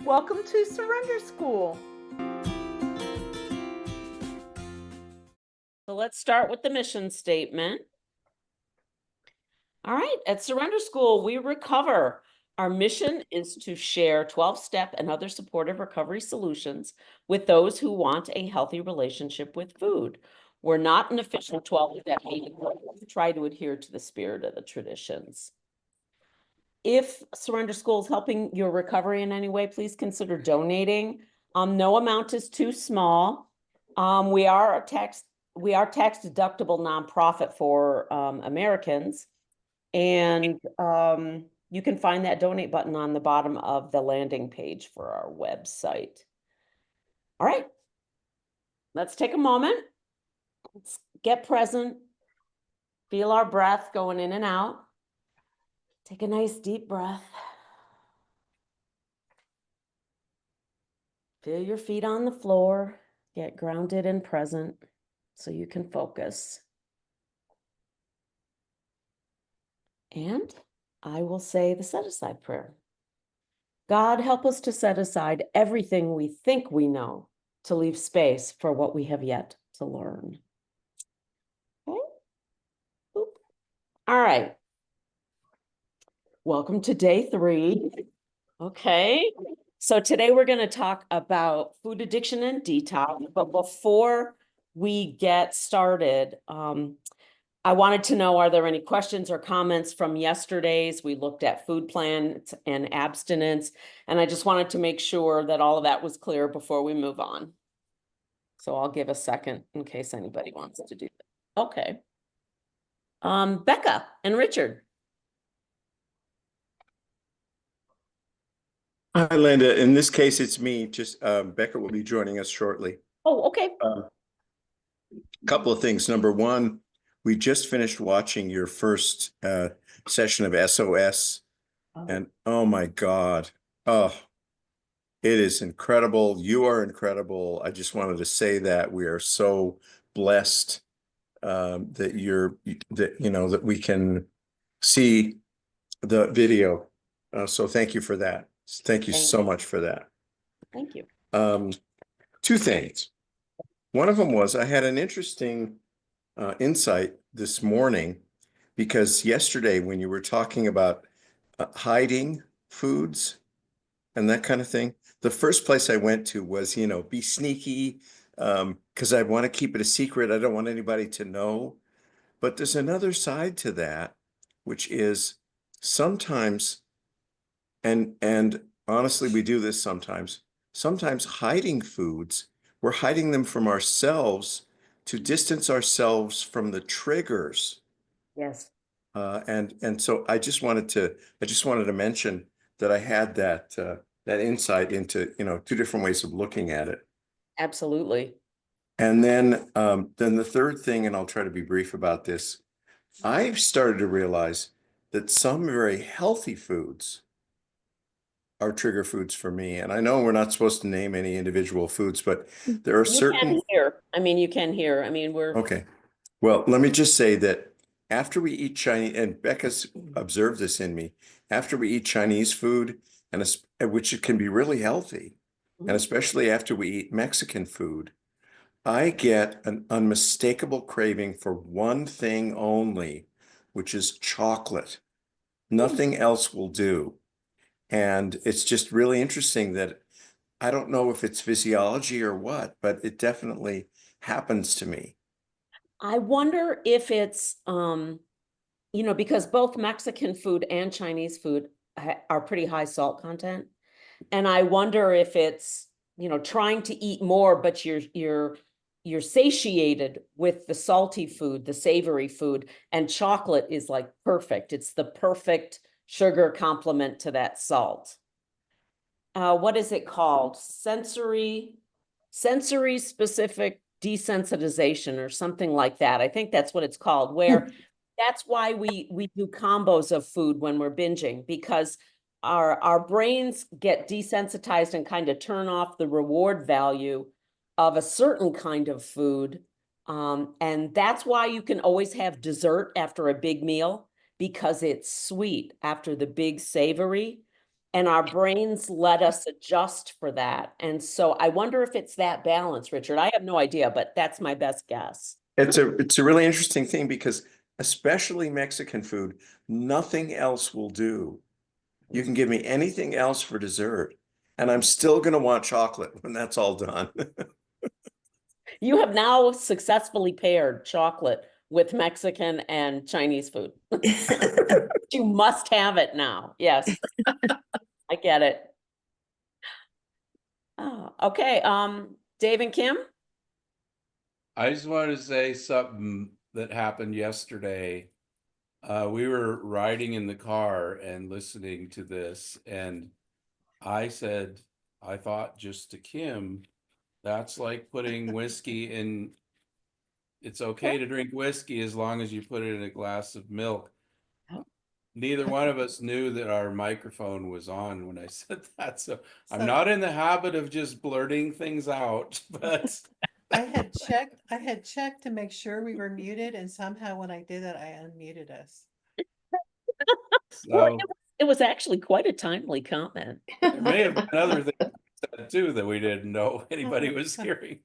Welcome to Surrender School. So let's start with the mission statement. All right, at Surrender School, we recover. Our mission is to share 12-step and other supportive recovery solutions with those who want a healthy relationship with food. We're not an official 12-step meeting, but we try to adhere to the spirit of the traditions. If Surrender School is helping your recovery in any way, please consider donating. No amount is too small. We are a tax deductible nonprofit for Americans. And you can find that donate button on the bottom of the landing page for our website. All right, let's take a moment. Let's get present. Feel our breath going in and out. Take a nice deep breath. Feel your feet on the floor. Get grounded and present so you can focus. And I will say the set-aside prayer. God, help us to set aside everything we think we know to leave space for what we have yet to learn. Okay. Boop. All right. Welcome to day 3. Okay. So today we're going to talk about food addiction and detox. But before we get started, I wanted to know, are there any questions or comments from yesterday's? We looked at food plans and abstinence, and I just wanted to make sure that all of that was clear before we move on. So I'll give a second in case anybody wants to do that. Okay. Becca and Richard. Hi, Linda. In this case, it's me. Just Becca will be joining us shortly. Oh, okay. A couple of things. Number one, we just finished watching your first session of SOS, and oh my God, oh, it is incredible. You are incredible. I just wanted to say that we are so blessed that we can see the video. So thank you for that. Thank you so much for that. Thank you. 2 things. One of them was I had an interesting insight this morning, because yesterday when you were talking about hiding foods and that kind of thing, the first place I went to was, be sneaky, because I want to keep it a secret. I don't want anybody to know. But there's another side to that, which is sometimes, and honestly, we do this sometimes hiding foods, we're hiding them from ourselves to distance ourselves from the triggers. Yes. And so I just wanted to mention that I had that insight into, 2 different ways of looking at it. Absolutely. And then the third thing, and I'll try to be brief about this, I've started to realize that some very healthy foods are trigger foods for me. And I know we're not supposed to name any individual foods, but there are certain. You can hear. You can hear. we're. Okay. Well, let me just say that after we eat Chinese, and Becca's observed this in me, after we eat Chinese food, which it can be really healthy, and especially after we eat Mexican food, I get an unmistakable craving for one thing only, which is chocolate. Nothing else will do. And it's just really interesting that I don't know if it's physiology or what, but it definitely happens to me. I wonder if it's, because both Mexican food and Chinese food are pretty high salt content. And I wonder if it's, trying to eat more, but you're satiated with the salty food, the savory food, and chocolate is like perfect. It's the perfect sugar complement to that salt. What is it called? Sensory specific desensitization or something like that. I think that's what it's called, where that's why we do combos of food when we're binging, because our brains get desensitized and kind of turn off the reward value of a certain kind of food. And that's why you can always have dessert after a big meal, because it's sweet after the big savory. And our brains let us adjust for that. And so I wonder if it's that balance, Richard. I have no idea, but that's my best guess. It's a really interesting thing because especially Mexican food, nothing else will do. You can give me anything else for dessert, and I'm still going to want chocolate when that's all done. You have now successfully paired chocolate with Mexican and Chinese food. You must have it now. Yes, I get it. Oh, okay. Dave and Kim? I just wanted to say something that happened yesterday. We were riding in the car and listening to this, and I said, I thought just to Kim, that's like putting whiskey in. It's okay to drink whiskey as long as you put it in a glass of milk. Neither one of us knew that our microphone was on when I said that. So I'm not in the habit of just blurting things out, but I had checked to make sure we were muted, and somehow when I did that, I unmuted us. Well, so it was actually quite a timely comment. there may have been other things said too that we didn't know anybody was hearing.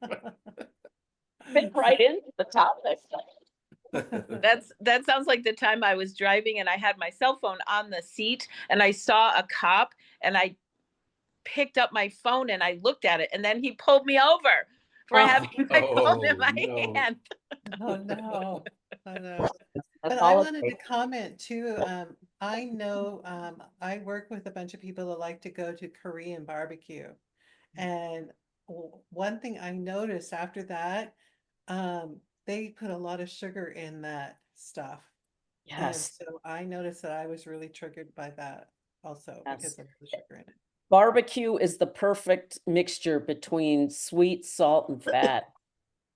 Fit right into the topic. That sounds like the time I was driving and I had my cell phone on the seat and I saw a cop and I picked up my phone and I looked at it and then he pulled me over for having my phone in my hand. Oh no. Oh no. That's But I all wanted to comment too. I know I work with a bunch of people that like to go to Korean barbecue. And one thing I noticed after that, they put a lot of sugar in that stuff. And Yes. so I noticed that I was really triggered by that also because Yes. of the sugar in it. Barbecue is the perfect mixture between sweet, salt, and fat.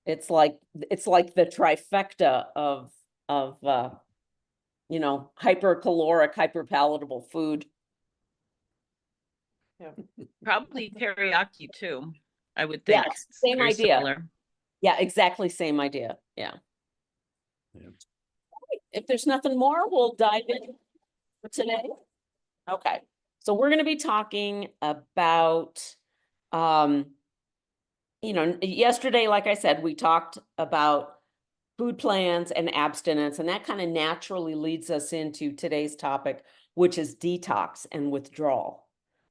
It's like the trifecta of hypercaloric, hyperpalatable food. Yeah. Probably teriyaki too, I would think. Yes, same Very idea. similar. Yeah, exactly same idea. Yeah. Yeah. If there's nothing more, we'll dive in for today. Okay. So we're going to be talking about, yesterday, like I said, we talked about food plans and abstinence, and that kind of naturally leads us into today's topic, which is detox and withdrawal.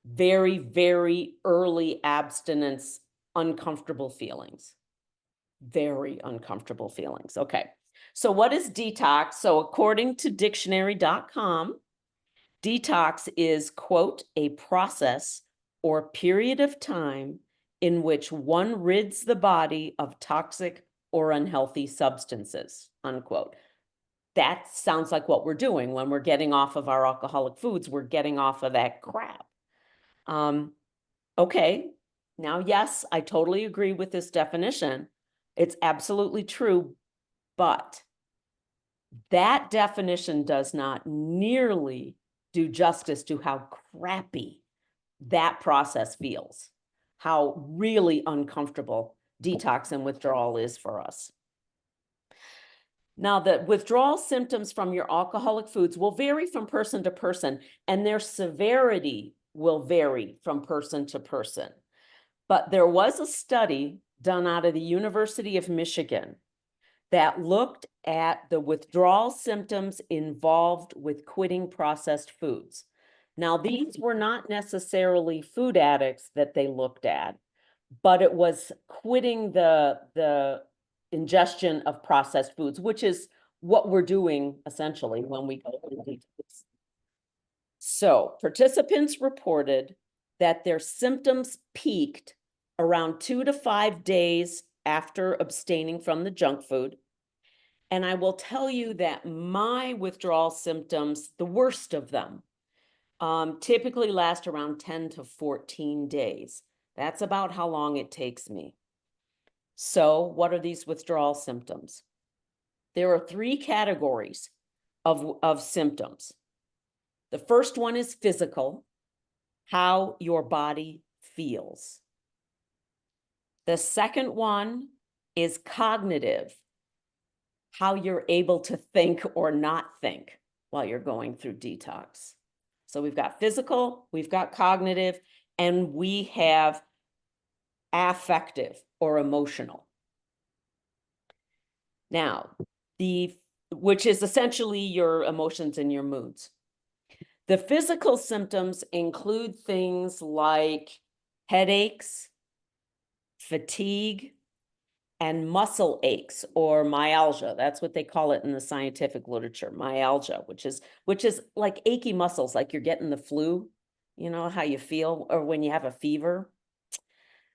Very, very early abstinence, uncomfortable feelings. Very uncomfortable feelings. Okay. So what is detox? So according to dictionary.com, detox is, quote, a process or period of time in which one rids the body of toxic or unhealthy substances, unquote. That sounds like what we're doing when we're getting off of our alcoholic foods. We're getting off of that crap. Okay. Now, yes, I totally agree with this definition. It's absolutely true, but that definition does not nearly do justice to how crappy that process feels, how really uncomfortable detox and withdrawal is for us. Now, the withdrawal symptoms from your alcoholic foods will vary from person to person, and their severity will vary from person to person. But there was a study done out of the University of Michigan that looked at the withdrawal symptoms involved with quitting processed foods. Now, these were not necessarily food addicts that they looked at, but it was quitting the ingestion of processed foods, which is what we're doing essentially when we go to detox. So participants reported that their symptoms peaked around 2 to 5 days after abstaining from the junk food. And I will tell you that my withdrawal symptoms, the worst of them, typically last around 10 to 14 days. That's about how long it takes me. So what are these withdrawal symptoms? There are 3 categories of symptoms. The first one is physical, how your body feels. The second one is cognitive, how you're able to think or not think while you're going through detox. So we've got physical, we've got cognitive, and we have affective or emotional. Now, which is essentially your emotions and your moods. The physical symptoms include things like headaches, fatigue, and muscle aches or myalgia. That's what they call it in the scientific literature, myalgia, which is like achy muscles, like you're getting the flu, you know, how you feel, or when you have a fever.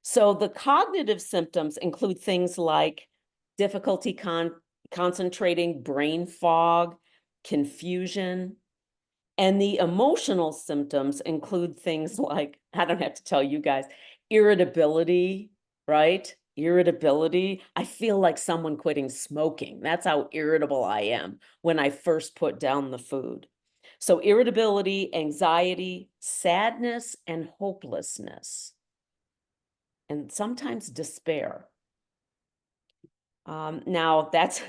So the cognitive symptoms include things like difficulty concentrating, brain fog, confusion. And the emotional symptoms include things like, I don't have to tell you guys, irritability, right? Irritability. I feel like someone quitting smoking. That's how irritable I am when I first put down the food. So irritability, anxiety, sadness, and hopelessness, and sometimes despair. Now that's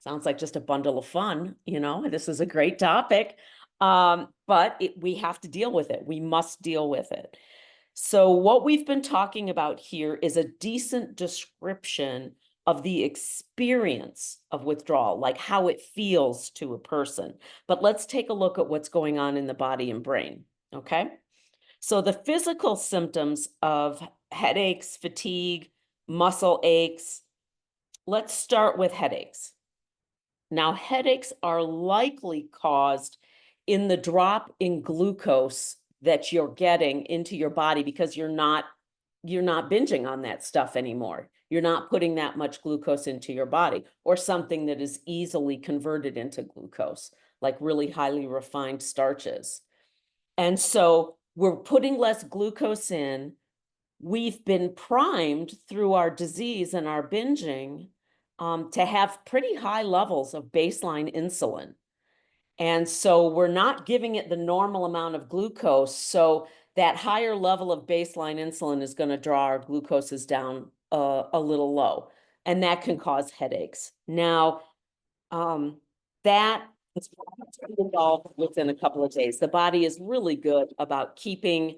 sounds like just a bundle of fun, you know, this is a great topic. But we have to deal with it. We must deal with it. So what we've been talking about here is a decent description of the experience of withdrawal, like how it feels to a person. But let's take a look at what's going on in the body and brain, okay? So the physical symptoms of headaches, fatigue, muscle aches. Let's start with headaches. Now, headaches are likely caused in the drop in glucose that you're getting into your body because you're not binging on that stuff anymore. You're not putting that much glucose into your body, or something that is easily converted into glucose, like really highly refined starches. And so we're putting less glucose in. We've been primed through our disease and our binging to have pretty high levels of baseline insulin. And so we're not giving it the normal amount of glucose. So that higher level of baseline insulin is going to draw our glucoses down a little low. And that can cause headaches. Now, that is resolved within a couple of days. The body is really good about keeping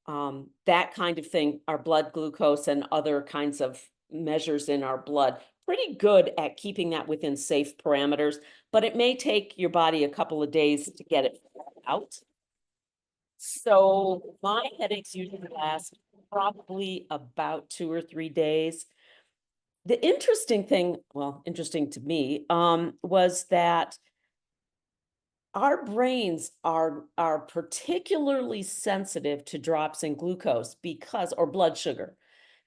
that kind of thing, our blood glucose and other kinds of measures in our blood, pretty good at keeping that within safe parameters, but it may take your body a couple of days to get it out. So my headaches usually last probably about 2 or 3 days. The interesting thing, well, interesting to me, was that our brains are particularly sensitive to drops in glucose or blood sugar,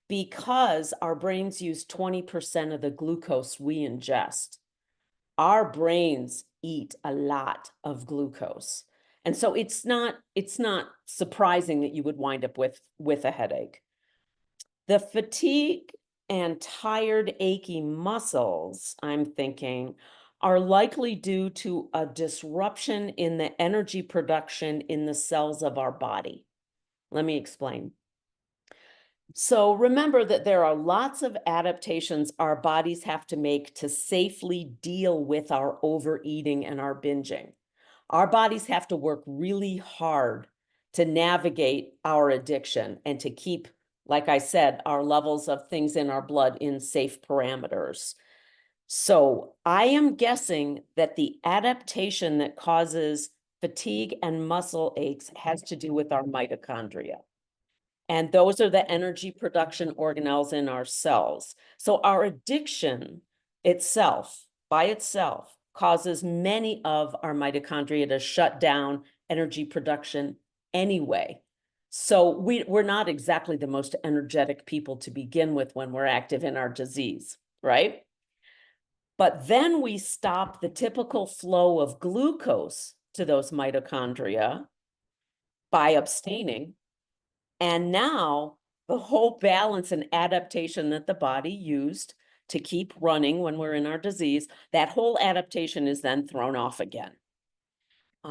because our brains use 20% of the glucose we ingest. Our brains eat a lot of glucose. And so it's not surprising that you would wind up with a headache. The fatigue and tired, achy muscles, I'm thinking, are likely due to a disruption in the energy production in the cells of our body. Let me explain. So remember that there are lots of adaptations our bodies have to make to safely deal with our overeating and our binging. Our bodies have to work really hard to navigate our addiction and to keep, like I said, our levels of things in our blood in safe parameters. So I am guessing that the adaptation that causes fatigue and muscle aches has to do with our mitochondria. And those are the energy production organelles in our cells. So our addiction itself, by itself, causes many of our mitochondria to shut down energy production anyway. So we're not exactly the most energetic people to begin with when we're active in our disease, right? But then we stop the typical flow of glucose to those mitochondria by abstaining. And now the whole balance and adaptation that the body used to keep running when we're in our disease, that whole adaptation is then thrown off again.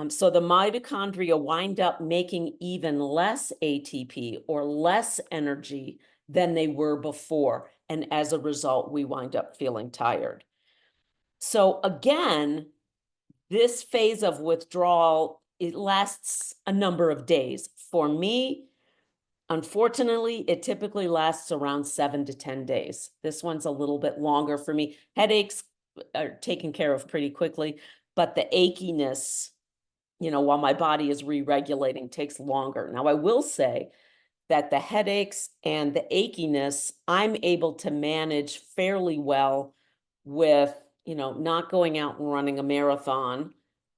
So the mitochondria wind up making even less ATP or less energy than they were before. And as a result, we wind up feeling tired. So again, this phase of withdrawal it lasts a number of days. For me, unfortunately, it typically lasts around 7 to 10 days. This one's a little bit longer for me. Headaches are taken care of pretty quickly, but the achiness, while my body is re-regulating, takes longer. Now, I will say that the headaches and the achiness, I'm able to manage fairly well with, not going out and running a marathon,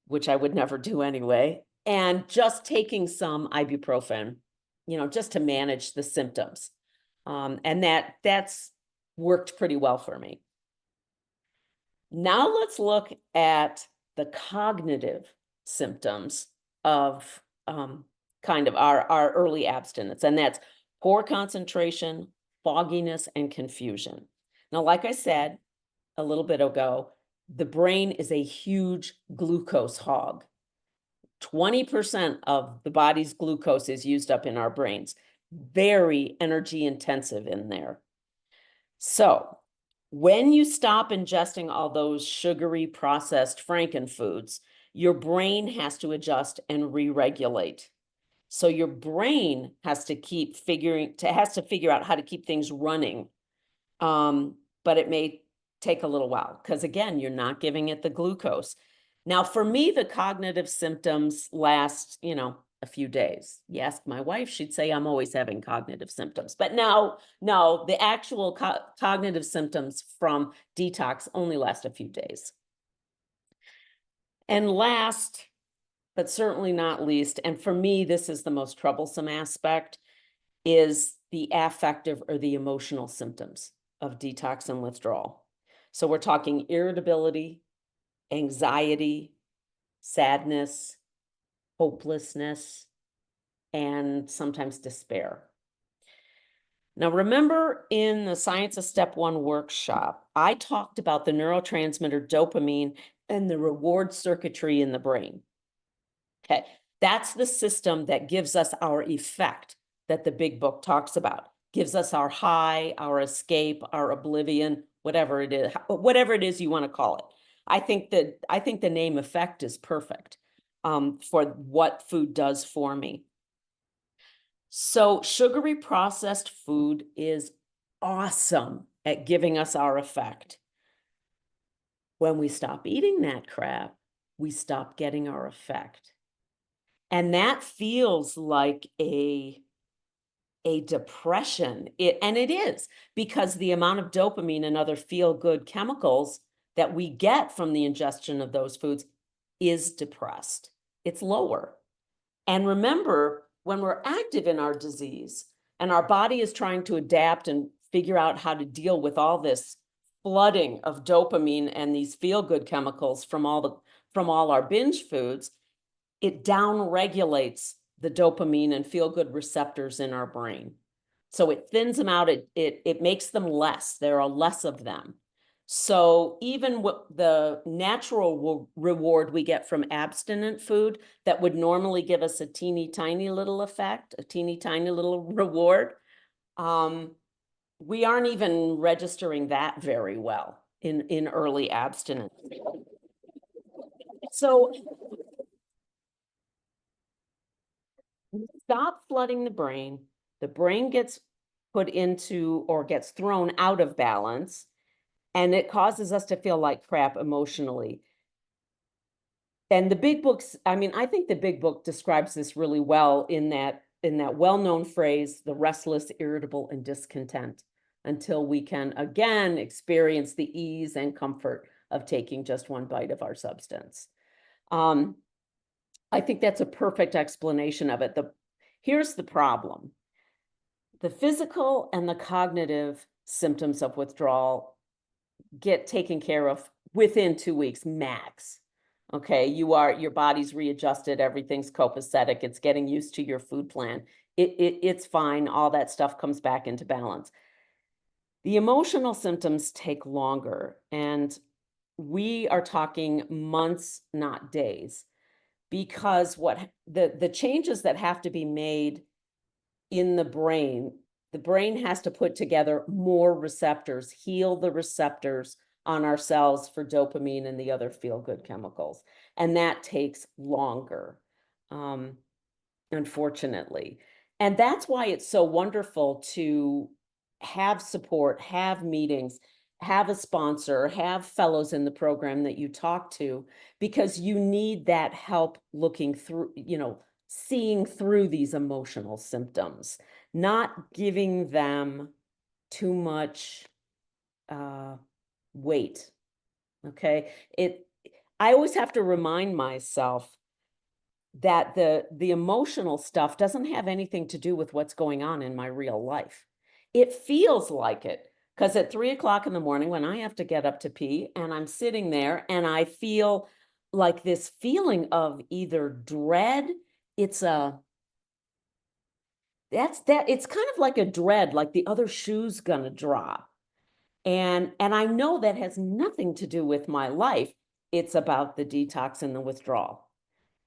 which I would never do anyway, and just taking some ibuprofen, just to manage the symptoms. And that's worked pretty well for me. Now let's look at the cognitive symptoms of kind of our early abstinence, and that's poor concentration, fogginess, and confusion. Now, like I said a little bit ago, the brain is a huge glucose hog. 20% of the body's glucose is used up in our brains. Very energy intensive in there. So when you stop ingesting all those sugary processed frankenfoods, your brain has to adjust and re-regulate. So your brain has to figure out how to keep things running. But it may take a little while because, again, you're not giving it the glucose. Now, for me, the cognitive symptoms last, a few days. You ask my wife, she'd say I'm always having cognitive symptoms. But no, the actual cognitive symptoms from detox only last a few days. And last, but certainly not least, and for me, this is the most troublesome aspect, is the affective or the emotional symptoms of detox and withdrawal. So we're talking irritability, anxiety, sadness, hopelessness, and sometimes despair. Now, remember in the Science of Step 1 workshop, I talked about the neurotransmitter dopamine and the reward circuitry in the brain. Okay, that's the system that gives us our effect that the big book talks about. Gives us our high, our escape, our oblivion, whatever it is you want to call it. I think the name effect is perfect for what food does for me. So sugary processed food is awesome at giving us our effect. When we stop eating that crap, we stop getting our effect. And that feels like a depression. And it is, because the amount of dopamine and other feel-good chemicals that we get from the ingestion of those foods is depressed. It's lower. And remember, when we're active in our disease and our body is trying to adapt and figure out how to deal with all this flooding of dopamine and these feel-good chemicals from all our binge foods, it downregulates the dopamine and feel-good receptors in our brain. So it thins them out, it makes them less. There are less of them. So even what the natural reward we get from abstinent food that would normally give us a teeny tiny little effect, a teeny tiny little reward, we aren't even registering that very well in early abstinence. So stop flooding the brain gets put into or gets thrown out of balance, and it causes us to feel like crap emotionally. And the big books, I think the big book describes this really well in that well-known phrase, the restless, irritable, and discontent, until we can again experience the ease and comfort of taking just one bite of our substance. I think that's a perfect explanation of it. Here's the problem. The physical and the cognitive symptoms of withdrawal get taken care of within 2 weeks max. Okay, your body's readjusted, everything's copacetic, it's getting used to your food plan. It's fine, all that stuff comes back into balance. The emotional symptoms take longer, and we are talking months, not days, because the changes that have to be made in the brain has to put together more receptors, heal the receptors on our cells for dopamine and the other feel-good chemicals. And that takes longer. unfortunately. And that's why it's so wonderful to have support, have meetings, have a sponsor, have fellows in the program that you talk to, because you need that help looking through, seeing through these emotional symptoms, not giving them too much weight. Okay. I always have to remind myself that the emotional stuff doesn't have anything to do with what's going on in my real life. It feels like it, because at 3 o'clock in the morning, when I have to get up to pee and I'm sitting there and I feel like this feeling of either dread, it's kind of like a dread, like the other shoe's gonna drop. And I know that has nothing to do with my life. It's about the detox and the withdrawal.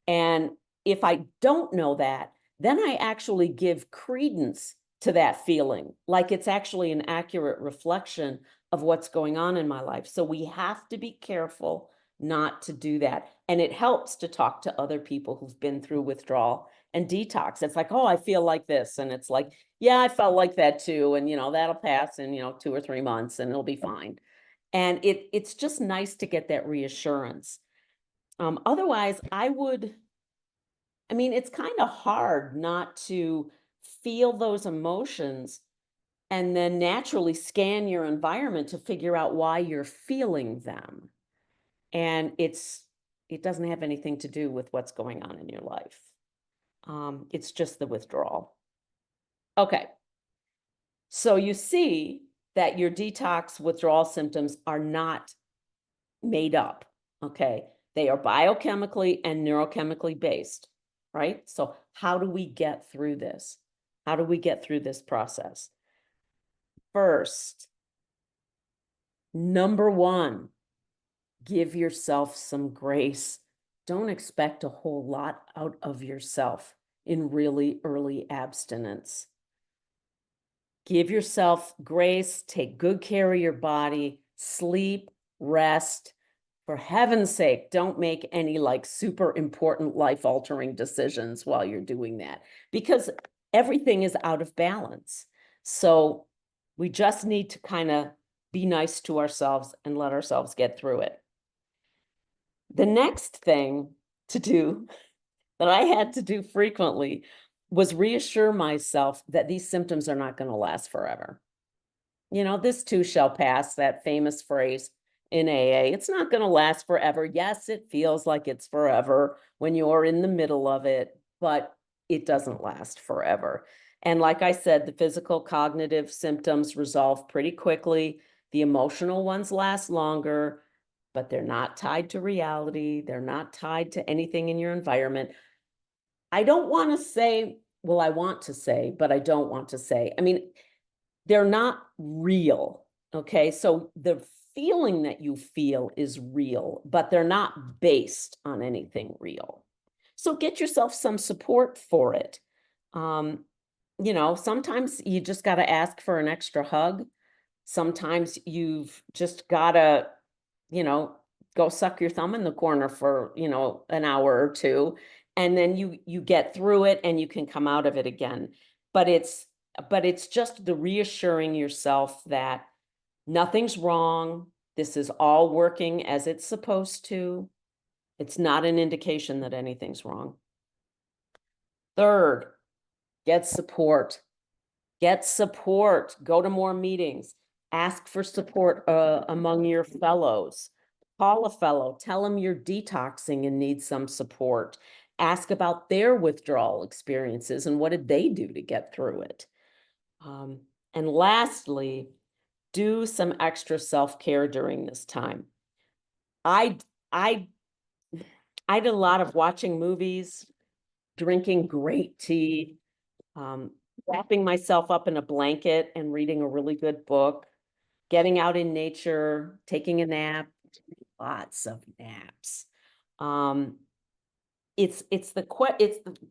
And if I don't know that, then I actually give credence to that feeling, like it's actually an accurate reflection of what's going on in my life. So we have to be careful not to do that. And it helps to talk to other people who've been through withdrawal and detox. It's like, oh, I feel like this. And it's like, yeah, I felt like that too. And, that'll pass in, 2 or 3 months and it'll be fine. And it's just nice to get that reassurance. Otherwise, it's kind of hard not to feel those emotions and then naturally scan your environment to figure out why you're feeling them. And it doesn't have anything to do with what's going on in your life. It's just the withdrawal. Okay. So you see that your detox withdrawal symptoms are not made up. Okay. They are biochemically and neurochemically based, right? So how do we get through this? How do we get through this process? First, number one, give yourself some grace. Don't expect a whole lot out of yourself in really early abstinence. Give yourself grace, take good care of your body, sleep, rest. For heaven's sake, don't make any super important life-altering decisions while you're doing that, because everything is out of balance. So we just need to kind of be nice to ourselves and let ourselves get through it. The next thing to do that I had to do frequently was reassure myself that these symptoms are not going to last forever. This too shall pass, that famous phrase in AA. It's not going to last forever. Yes, it feels like it's forever when you're in the middle of it, but it doesn't last forever. And like I said, the physical cognitive symptoms resolve pretty quickly. The emotional ones last longer, but they're not tied to reality. They're not tied to anything in your environment. I don't want to say, well, I want to say, but I don't want to say. They're not real, okay? So the feeling that you feel is real, but they're not based on anything real. So get yourself some support for it. Sometimes you just got to ask for an extra hug. Sometimes you've just got to, go suck your thumb in the corner for, an hour or two, and then you get through it and you can come out of it again. But it's just the reassuring yourself that nothing's wrong. This is all working as it's supposed to. It's not an indication that anything's wrong. Third, get support. Get support. Go to more meetings. Ask for support among your fellows. Call a fellow. Tell them you're detoxing and need some support. Ask about their withdrawal experiences and what did they do to get through it. And lastly, do some extra self-care during this time. I did a lot of watching movies, drinking great tea, wrapping myself up in a blanket and reading a really good book, getting out in nature, taking a nap, lots of naps. It's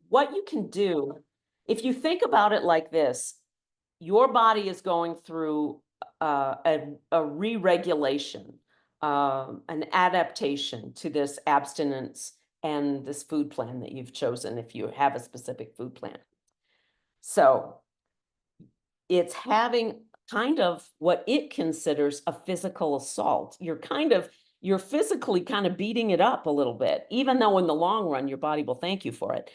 what you can do. If you think about it like this, your body is going through a re-regulation, an adaptation to this abstinence and this food plan that you've chosen if you have a specific food plan. So it's having kind of what it considers a physical assault. You're physically kind of beating it up a little bit, even though in the long run, your body will thank you for it.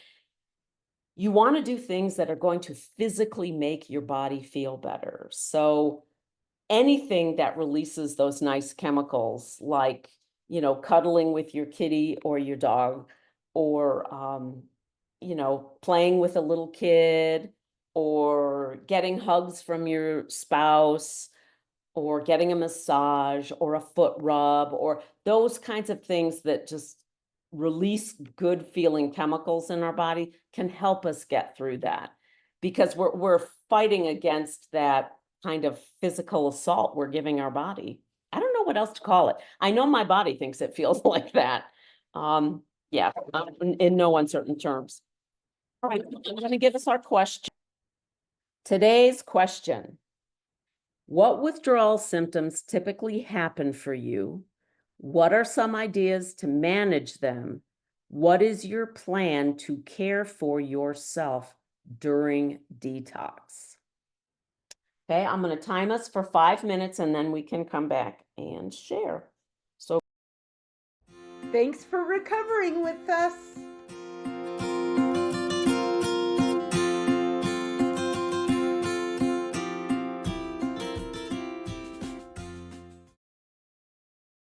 You want to do things that are going to physically make your body feel better. So anything that releases those nice chemicals, like, cuddling with your kitty or your dog, or, playing with a little kid, or getting hugs from your spouse, or getting a massage or a foot rub, or those kinds of things that just release good feeling chemicals in our body can help us get through that, because we're fighting against that kind of physical assault we're giving our body. I don't know what else to call it. I know my body thinks it feels like that. Yeah, in no uncertain terms. All right, I'm going to give us our question. Today's question: what withdrawal symptoms typically happen for you? What are some ideas to manage them? What is your plan to care for yourself during detox? Okay, I'm going to time us for 5 minutes and then we can come back and share. So, thanks for recovering with us.